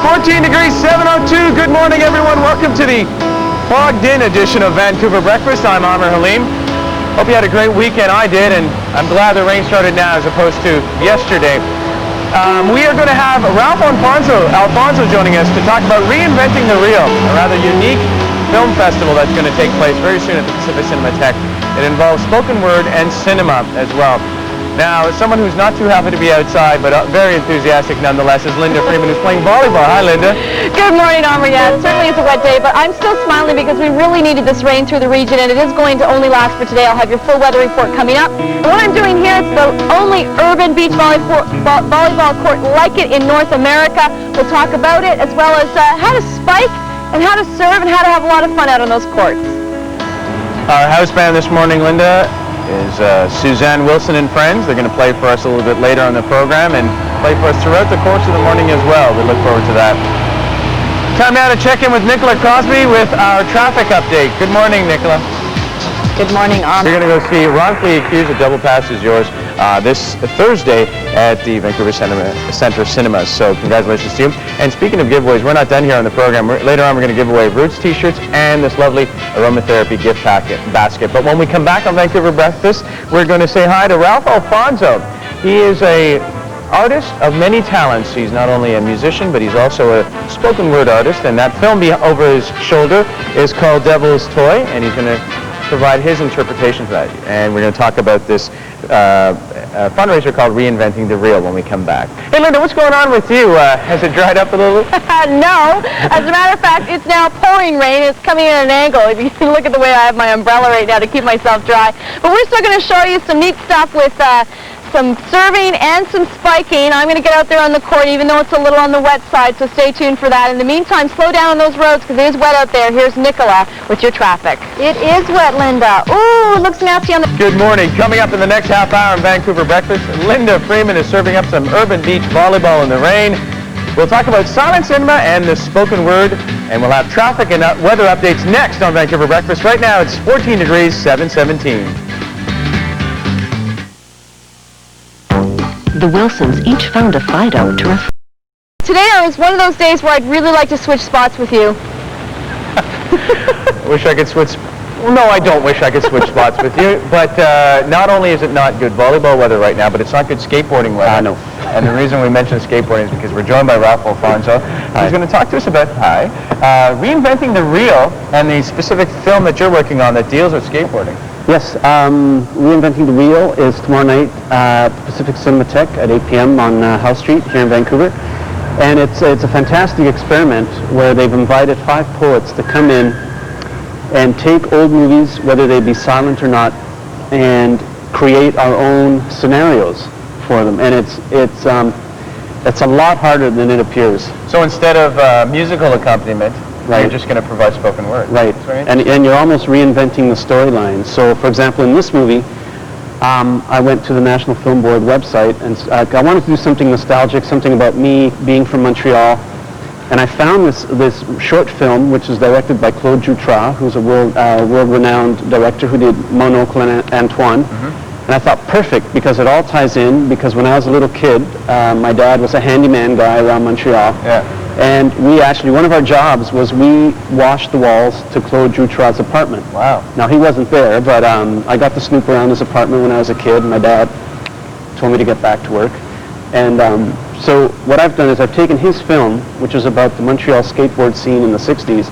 14 degrees, 7:02. Good morning, everyone. Welcome to the fogged-in edition of Vancouver Breakfast. I'm Amr Halim. Hope you had a great weekend. I did, and I'm glad the rain started now as opposed to yesterday. We are going to have Alfonso joining us to talk about Reinventing the Reel, a rather unique film festival that's going to take place very soon at the Pacific Cinematheque. It involves spoken word and cinema as well. Now, someone who's not too happy to be outside, but very enthusiastic nonetheless, is Linda Freeman, who's playing volleyball. Hi, Linda. Good morning, Amr. Yeah, it certainly is a wet day, but I'm still smiling because we really needed this rain through the region, and it is going to only last for today. I'll have your full weather report coming up. And what I'm doing here is the only urban beach volleyball court like it in North America. We'll talk about it, as well as how to spike and how to serve and how to have a lot of fun out on those courts. Our house band this morning, Linda, is Suzanne Wilson and Friends. They're going to play for us a little bit later on the program and play for us throughout the course of the morning as well. We look forward to that. Time now to check in with Nicola Crosby with our traffic update. Good morning, Nicola. Good morning, Amr. You're going to go see Wrongfully Accused, A Double Pass Is Yours this Thursday at the Vancouver Centre Cinemas. So congratulations to you. And speaking of giveaways, we're not done here on the program. Later on, we're going to give away Roots t-shirts and this lovely aromatherapy gift basket. But when we come back on Vancouver Breakfast, we're going to say hi to Ralph Alfonso. He is an artist of many talents. He's not only a musician, but he's also a spoken word artist. And that film over his shoulder is called Devil's Toy, and he's going to provide his interpretation for that. And we're going to talk about this fundraiser called Reinventing the Reel when we come back. Hey, Linda, what's going on with you? Has it dried up a little bit? No. As a matter of fact, it's now pouring rain. It's coming in at an angle. If you can look at the way I have my umbrella right now to keep myself dry. But we're still going to show you some neat stuff with some serving and some spiking. I'm going to get out there on the court, even though it's a little on the wet side, so stay tuned for that. In the meantime, slow down on those roads because it is wet out there. Here's Nicola with your traffic. It is wet, Linda. Ooh, it looks nasty on the... Good morning. Coming up in the next half hour in Vancouver Breakfast, Linda Freeman is serving up some urban beach volleyball in the rain. We'll talk about silent cinema and the spoken word, and we'll have traffic and weather updates next on Vancouver Breakfast. Right now, it's 14 degrees, 7:17. The Wilsons each found a Fido to refresh. Today is one of those days where I'd really like to switch spots with you. Wish I could switch. Well, no, I don't wish I could switch spots with you. But not only is it not good volleyball weather right now, but it's not good skateboarding weather. No. And the reason we mention skateboarding is because we're joined by Ralph Alfonso. He's going to talk to us about Reinventing the Reel and the specific film that you're working on that deals with skateboarding. Yes, Reinventing the Reel is tomorrow night at the Pacific Cinematheque at 8 p.m. on House Street here in Vancouver. And it's a fantastic experiment where they've invited 5 poets to come in and take old movies, whether they be silent or not, and create our own scenarios for them. And it's a lot harder than it appears. So instead of musical accompaniment, right, you're just going to provide spoken word. Right, and you're almost reinventing the storyline. So, for example, in this movie, I went to the National Film Board website, and I wanted to do something nostalgic, something about me being from Montreal. And I found this short film, which is directed by Claude Jutras, who's a world-renowned director who did Mon Oncle and Antoine. Mm-hmm. And I thought, perfect, because it all ties in, because when I was a little kid, my dad was a handyman guy around Montreal. Yeah. And one of our jobs was we washed the walls to Claude Jutras' apartment. Wow. Now, he wasn't there, but I got to snoop around his apartment when I was a kid. My dad told me to get back to work. And so what I've done is I've taken his film, which is about the Montreal skateboard scene in the 60s,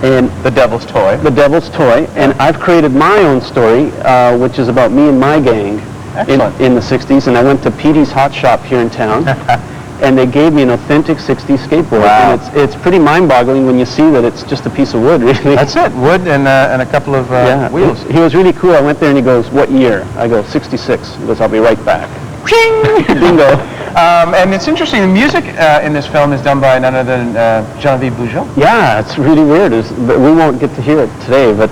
and The Devil's Toy. The Devil's Toy, and I've created my own story, which is about me and my gang in the 60s, and I went to Petey's Hot Shop here in town, and they gave me an authentic 60s skateboard. Wow. And it's pretty mind-boggling when you see that it's just a piece of wood, really. That's it, wood and a couple of wheels. He was really cool. I went there and he goes, "What year?" I go, "66. He goes, "I'll be right back." Bingo. And it's interesting, the music in this film is done by none other than Genevieve Bujold. Yeah, it's really weird. But we won't get to hear it today, but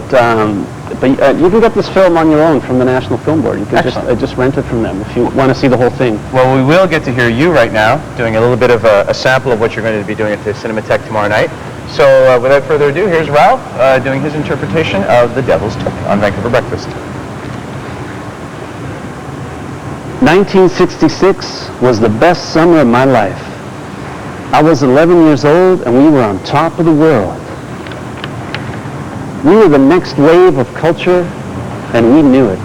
you can get this film on your own from the National Film Board. You can just rent it from them if you want to see the whole thing. Well, we will get to hear you right now doing a little bit of a sample of what you're going to be doing at the Cinematheque tomorrow night. So without further ado, here's Ralph doing his interpretation of The Devil's Toy on Vancouver Breakfast. 1966 was the best summer of my life. I was 11 years old and we were on top of the world. We were the next wave of culture and we knew it.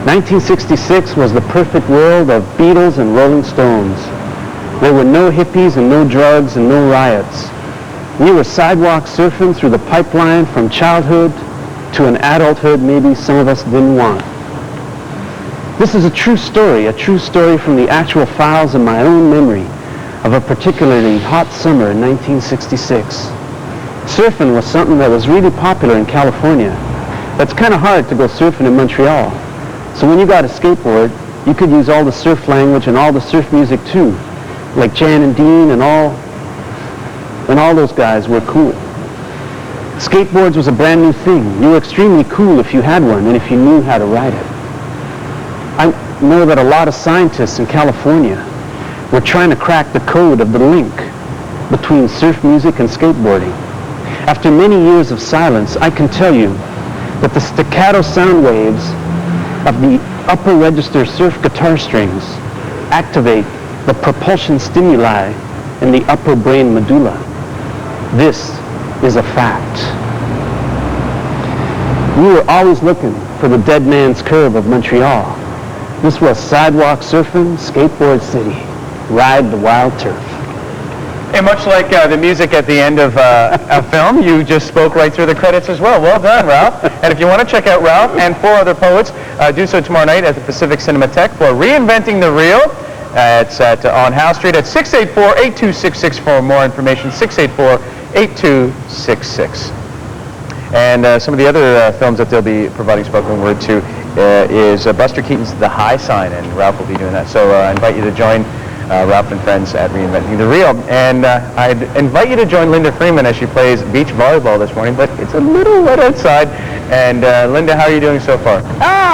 1966 was the perfect world of Beatles and Rolling Stones. There were no hippies and no drugs and no riots. We were sidewalk surfing through the pipeline from childhood to an adulthood maybe some of us didn't want. This is a true story from the actual files in my own memory of a particularly hot summer in 1966. Surfing was something that was really popular in California. That's kind of hard to go surfing in Montreal. So when you got a skateboard, you could use all the surf language and all the surf music too. Like Jan and Dean and all those guys were cool. Skateboards was a brand new thing. You were extremely cool if you had one and if you knew how to ride it. I know that a lot of scientists in California were trying to crack the code of the link between surf music and skateboarding. After many years of silence, I can tell you that the staccato sound waves of the upper register surf guitar strings activate the propulsion stimuli in the upper brain medulla. This is a fact. We were always looking for the dead man's curve of Montreal. This was sidewalk surfing, skateboard city. Ride the wild turf. And much like the music at the end of a film, you just spoke right through the credits as well. Well done, Ralph. And if you want to check out Ralph and 4 other poets, do so tomorrow night at the Pacific Cinematheque for Reinventing the Real. It's on Howe Street at 684-8266 for more information, 684-8266. And some of the other films that they'll be providing spoken word to is Buster Keaton's The High Sign, and Ralph will be doing that. So I invite you to join Ralph and friends at Reinventing the Real. And I'd invite you to join Linda Freeman as she plays beach volleyball this morning, but it's a little wet outside. And Linda, how are you doing so far? Oh, I'm